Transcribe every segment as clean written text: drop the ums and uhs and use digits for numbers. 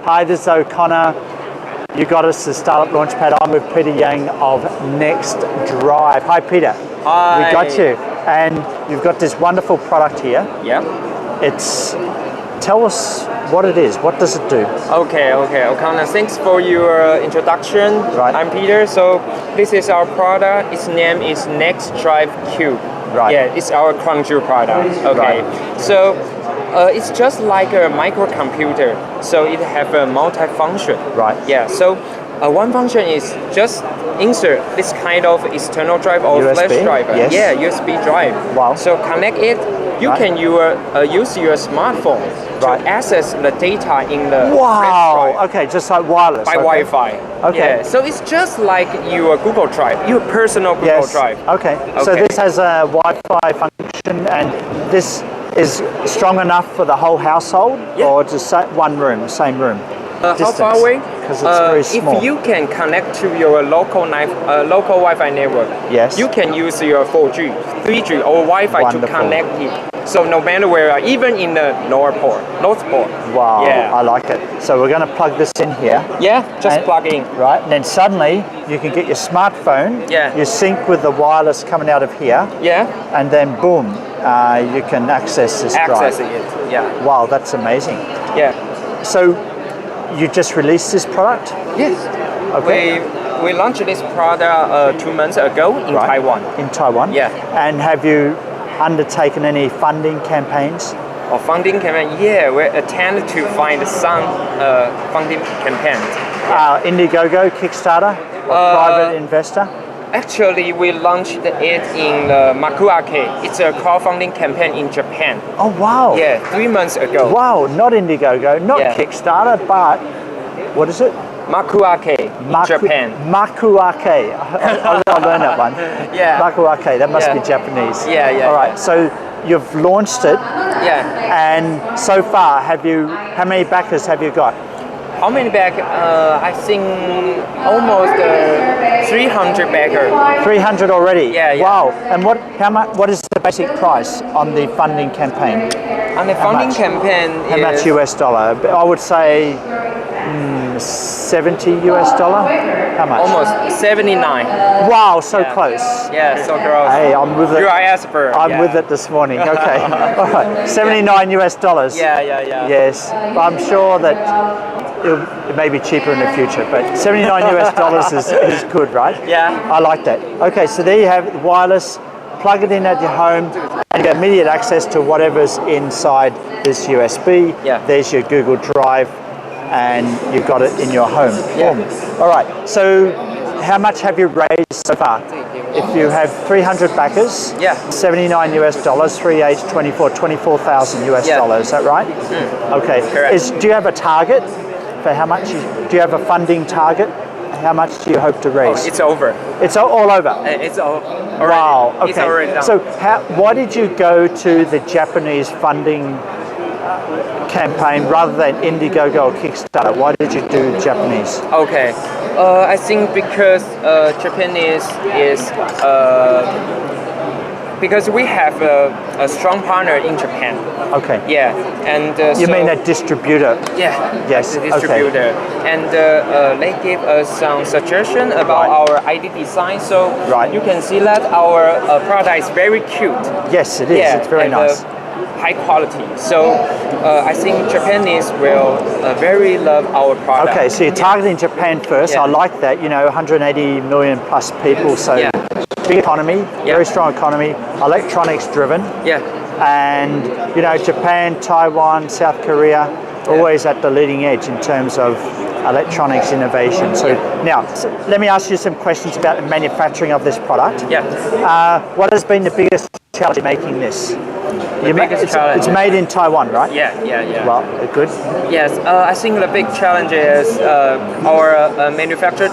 Hi, this is O'Connor. You got us the Startup Launchpad. I'm with Peter Yang of NextDrive. Hi, Peter. Hi. We got you. And you've got this wonderful product here. Yeah. Tell us what it is. What does it do? Okay, O'Connor, thanks for your introduction. Right. I'm Peter. So this is our product. Its name is NextDrive Cube. Right. Yeah, it's our Kwangju product. Okay. Right. So it's just like a microcomputer. So it have a multifunction. Right. Yeah. So one function is just insert this kind of external drive or USB? flash drive. Yes. Yeah, USB drive. Wow. So connect it. You can use your smartphone to access the data in the flash drive. Okay, just like wireless. By Wi-Fi. Okay. Yeah, so it's just like your Google Drive, your personal Google Drive. Okay. So this has a Wi-Fi function, and this is strong enough for the whole household, or just one room, same room? How far away? Because it's very small. If you can connect to your local Wi-Fi network, yes, you can use your 4G, 3G, or Wi-Fi to connect it. So no matter where, even in the North Pole. Wow, yeah. I like it. So we're going to plug this in here. Yeah, just plug in. Right, and then suddenly you can get your smartphone. Yeah. You sync with the wireless coming out of here. Yeah. And then boom, you can access this drive. Access it. Yeah. Wow, that's amazing. Yeah. So you just released this product? Yes. Okay. We launched this product 2 months ago in Taiwan. In Taiwan? Yeah. And have you undertaken any funding campaigns? Or funding campaign? Yeah, we attempt to find some funding campaigns. Indiegogo, Kickstarter, or private investor? Actually, we launched it in Makuake. It's a crowdfunding campaign in Japan. Oh, wow. Yeah, 3 months ago. Wow, not Indiegogo, not Kickstarter, but what is it? Makuake in Japan. Makuake. I'll learn that one. Yeah. Makuake, that must be Japanese. Yeah. All right, so you've launched it. Yeah. And so far, how many backers have you got? How many back? I think almost 300 backer. 300 already? Yeah. Wow. And what is the basic price on the funding campaign? On the funding campaign How much US dollar? I would say $70 US. How much? Almost 79. Wow, so close. Yeah, so close. Hey, I'm with it. You're an expert. I'm with it this morning. Okay. All right. 79 US dollars. Yeah. Yes. I'm sure that it may be cheaper in the future, but 79 US dollars is good, right? Yeah. I like that. Okay, so there you have it, wireless. Plug it in at your home and get immediate access to whatever's inside this USB. Yeah. There's your Google Drive, and you've got it in your home. Yeah. All right, so how much have you raised so far? If you have 300 backers, 79 US dollars, 3, 8, 24, 24,000 US dollars, is that right? Okay. Correct. Do you have a target for how much? Do you have a funding target? How much do you hope to raise? Oh, it's over. It's all over? It's all already. Wow, okay. It's already done. So why did you go to the Japanese funding campaign rather than Indiegogo or Kickstarter? Why did you do Japanese? Okay. I think because Japanese is because we have a strong partner in Japan. Okay. Yeah, and you mean a distributor? Yeah. Yes. The distributor, and they gave us some suggestion about our ID design. So you can see that our product is very cute. Yes, it is. Yeah, it's very nice. High quality. So I think Japanese will very love our product. Okay, so you're targeting Japan first. I like that. 180 million plus people. So big economy, very strong economy, electronics driven. Yeah. And Japan, Taiwan, South Korea, always at the leading edge in terms of electronics innovation. So now, let me ask you some questions about the manufacturing of this product. Yeah. What has been the biggest challenge in making this? Challenge. It's made in Taiwan, right? Yeah. Well, good. Yes, I think the big challenge is our manufacturer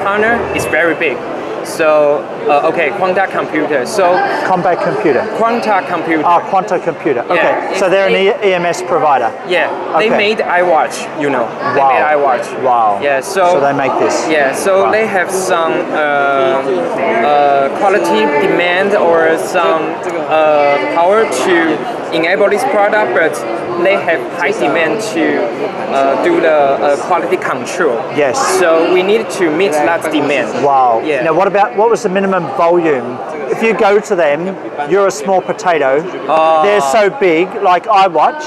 partner is very big. So, Quanta Computer. So Compact computer. Quanta Computer. Oh, Quanta Computer. Okay, Yeah, so they're an EMS provider. Yeah, they made iWatch. They made iWatch. Wow. Yeah, so they make this. Yeah, so they have some quality demand or some power to enable this product, but they have high demand to do the quality control. Yes. So we need to meet that demand. Wow. Yeah. Now, what was the minimum volume? If you go to them, you're a small potato. They're so big, like iWatch,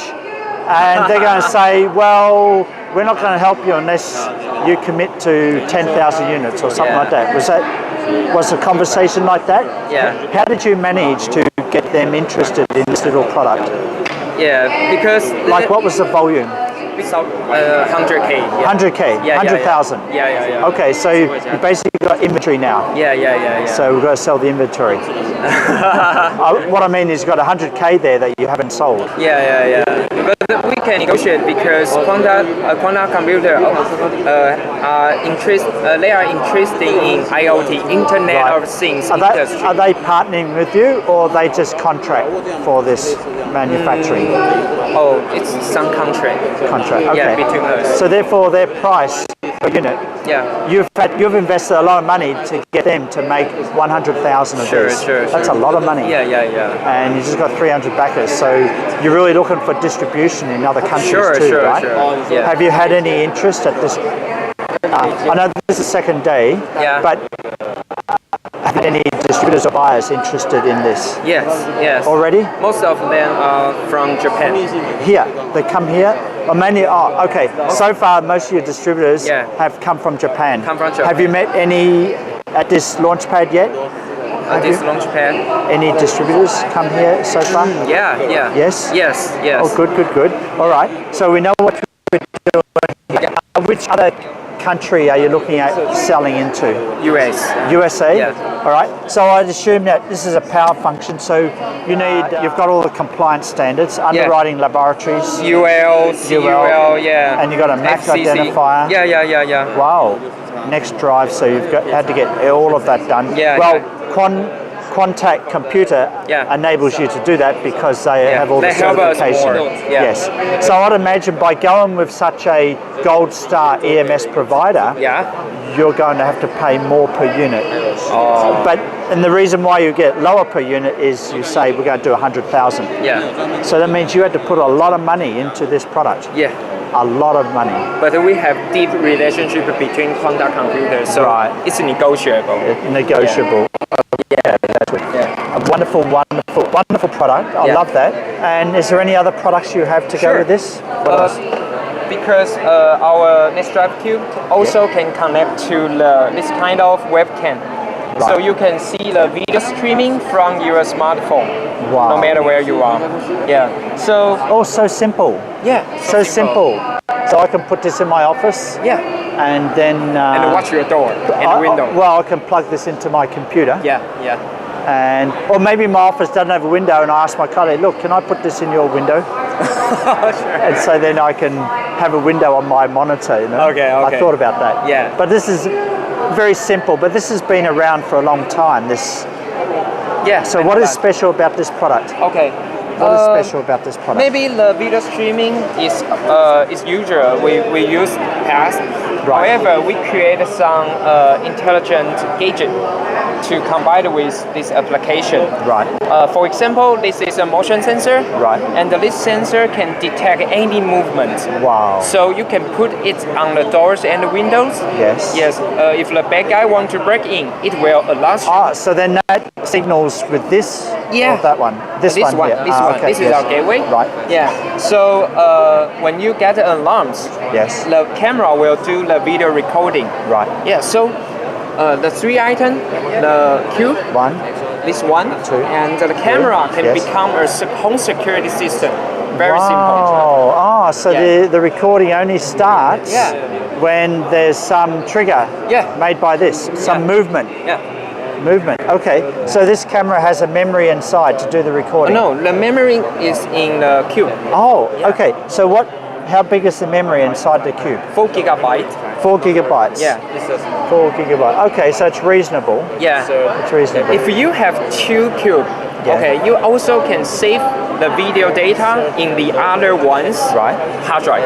and they're going to say, well, we're not going to help you unless you commit to 10,000 units or something like that. Was a conversation like that? Yeah. How did you manage to get them interested in this little product? Yeah, because Like, what was the volume? 100K. Yeah. 100K, Yeah, 100,000. Yeah. Okay, so you basically got inventory now. Yeah. So we've got to sell the inventory. What I mean is you've got 100K there that you haven't sold. Yeah. But we can negotiate because quantum computer they are interested in IoT, Internet of Things industry. Are they partnering with you, or they just contract for this manufacturing? Oh, it's some contract. Okay. Yeah, between us. So therefore, their price per unit. Yeah. You've invested a lot of money to get them to make 100,000 of Sure, these. sure. That's a lot of money. Yeah. And you just got 300 backers, so you're really looking for distribution in other countries too, right? Sure. Yeah. Have you had any interest at this? I know this is the second day, Yeah. but have any distributors or buyers interested in this Yes. already? Most of them are from Japan. Here, they come here. Or mainly, okay. So far, most of your distributors have come from Japan. Have you met any at this launch pad yet? This launch pad. Any distributors come here so far? Yeah. Yes? Yes. Oh, good. All right. So we know what we're doing here. Which other country are you looking at selling into? US. USA? Yeah. All right. So I'd assume that this is a power function. So you've got all the compliance standards, underwriting laboratories. UL, CUL, yeah. And you've got a MAC FCC. identifier. Yeah. Wow. NextDrive, so had to get all of that done. Yeah. Well, Quantac Computer enables you to do that because they have all the certification. Yes. So I'd imagine by going with such a gold star EMS provider, you're going to have to pay more per unit. And the reason why you get lower per unit is you say we're going to do 100,000. Yeah. So that means you had to put a lot of money into this product. Yeah. A lot of money. But we have deep relationship between quantum computers, so it's negotiable. Negotiable. Yeah, that's what, a wonderful product. I love that. And is there any other products you have to go with this? What else? Because our NextDrive Cube also can connect to this kind of webcam. Right. So you can see the video streaming from your smartphone, no matter where you are. Yeah. So. Oh, so simple. Yeah. So simple. So I can put this in my office. Yeah. And then. And watch your door and window. Well, I can plug this into my computer. Yeah. Or maybe my office doesn't have a window, and I ask my colleague, look, can I put this in your window? Sure. And so then I can have a window on my monitor. Okay. I thought about that. Yeah. But this is very simple. But this has been around for a long time. So what is special about this product? Okay. What is special about this product? Maybe the video streaming is usual. We use past. Right. However, we create some intelligent gadget to combine with this application. Right. For example, this is a motion sensor. Right. And this sensor can detect any movement. Wow. So you can put it on the doors and the windows. Yes. Yes. If the bad guy wants to break in, it will alert you. So then that signals with this. Yeah. Or that one. This one. Here. This one. Okay. This is our gateway. Right. Yeah. So when you get alarms, the camera will do the video recording. Right. Yeah. So the 3 items, the cube, this one, 2, and the camera can become a home security system. Very simple. So the recording only starts when there's some trigger made by this, some movement. Movement. Okay. So this camera has a memory inside to do the recording. No, the memory is in the cube. Okay. So how big is the memory inside the cube? 4 gigabytes. 4 gigabytes. Yeah. 4 gigabytes. Okay, so it's reasonable. Yeah. So it's reasonable. If you have 2 cubes, you also can save the video data in the other one's hard drive.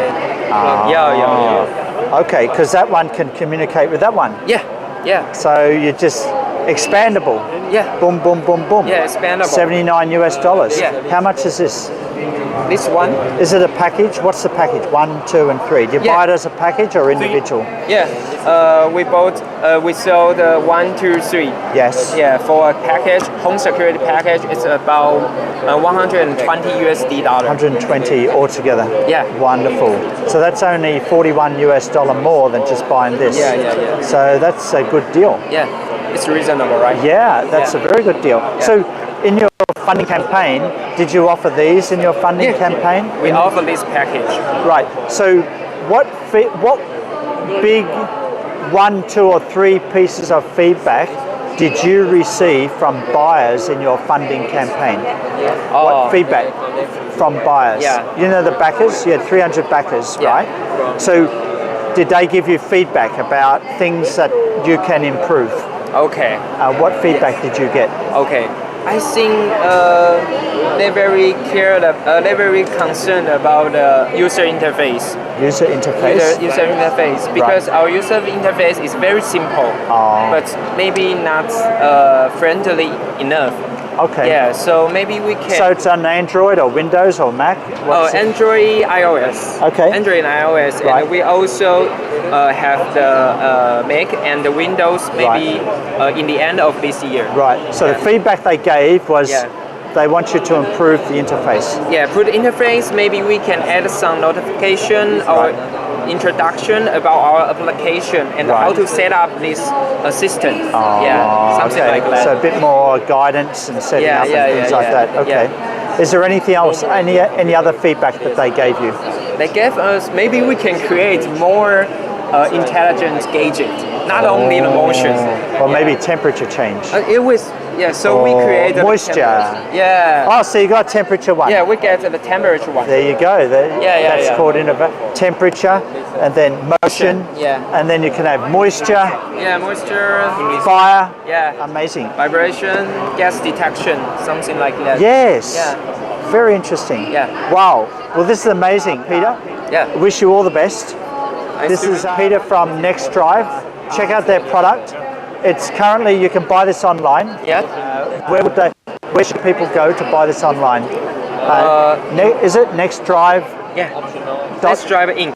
Okay, because that one can communicate with that one. Yeah. So you just expandable. Yeah. Boom. Yeah, expandable. $79 US. Yeah. How much is this? This one? Is it a package? What's the package? 1, 2, and 3. Do you buy it as a package or individual? Yeah, we sold 1, 2, 3. Yes. Yeah, for a package, home security package, it's about 120 USD dollar. 120 altogether. Yeah. Wonderful. So that's only $41 US more than just buying this. Yeah. So that's a good deal. Yeah, it's reasonable, right? Yeah, that's a very good deal. Yeah. So in your funding campaign, did you offer these in your funding campaign? We offer this package. Right. So what big 1, 2, or 3 pieces of feedback did you receive from buyers in your funding campaign? What feedback from buyers? Yeah. You know the backers? You had 300 backers, right? So did they give you feedback about things that you can improve? Okay. What feedback did you get? Okay. I think they're very they're very concerned about the user interface. User interface? User interface, because our user interface is very simple, but maybe not friendly enough. Okay. Yeah, so maybe we can... So it's on Android or Windows or Mac? Android, iOS. Okay. Android and iOS. Right. And we also have the Mac and the Windows maybe in the end of this year. Right. So the feedback they gave was they want you to improve the interface. Yeah, for the interface, maybe we can add some notification or introduction about our application and how to set up this assistant. Something like that. So a bit more guidance and setting up and things like that. Okay. Yeah. Is there anything else, any other feedback that they gave you? They gave us, maybe we can create more intelligent gadget, not only the motion. Or maybe temperature change. It was, so we created moisture. Oh, so you got temperature one. Yeah, we get the temperature one. There you go. That's called temperature, and then motion. And then you can have moisture. Yeah, moisture. Fire. Yeah. Amazing. Vibration, gas detection, something like that. Yes. Yeah. Very interesting. Yeah. Wow. Well, this is amazing, Peter. Yeah. Wish you all the best. This is Peter from NextDrive. Check out their product. It's currently, you can buy this online. Yeah. Where should people go to buy this online? Is it NextDrive? Yeah. NextDrive Inc.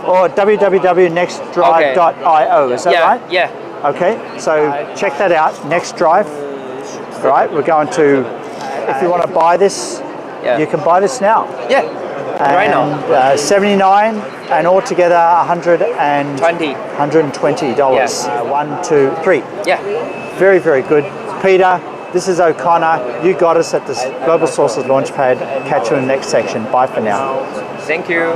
Or www.nextdrive.io. Is that right? Yeah. Okay. So check that out. NextDrive. Right. We're going to. If you want to buy this, you can buy this now. Yeah. Right now. 79 and altogether $120. Yeah. 1, 2, 3. Yeah. Very, very good. Peter, this is O'Connor. You got us at this Global Sources Launchpad. Catch you in the next section. Bye for now. Thank you.